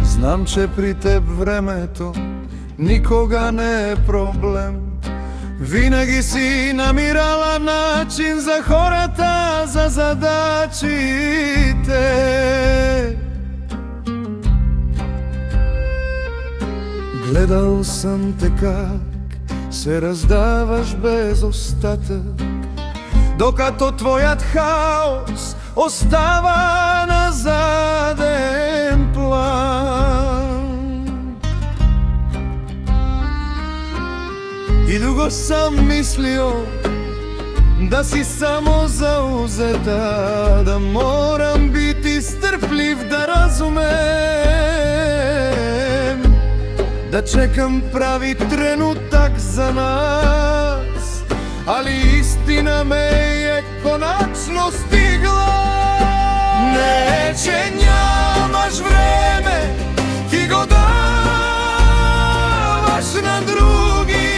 Знам, че при теб времето никога не е проблем. Винаги си намирала начин за хората, за задачите. Гледал съм те как се раздаваш без остатък, докато твоят хаос остава на заден план. И дълго съм мислил да си само заузета, да морам бит изтърплив, да разумем, да чекам прави тренутак за нас. Али истина ме е конечно стигла. Не е, че нямаш време, ти го даваш на други,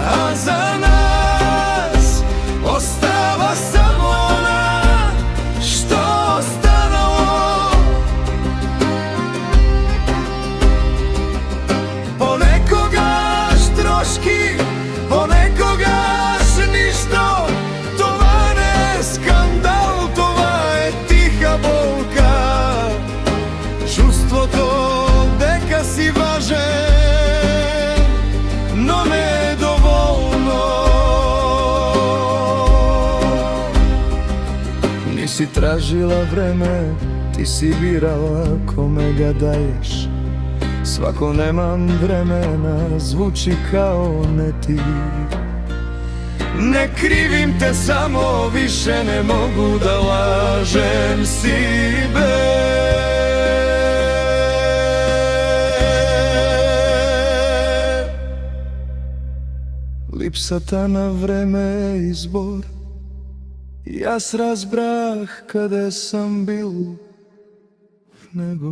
а за нас остава само на що останало. Понекогаш трошки, понекогаш нищо. Това не е скандал, това е тиха болка. Чувството дека си важен, но не е доволно. Ни си тражила време, ти си бирала коме ga daješ. Svako nemam vremena zvuči kao ne ti. Ne krivim te, samo više ne mogu da lažem sibe. Lipsata na vreme je izbor. Jaz razbrah kada sam bil v nego.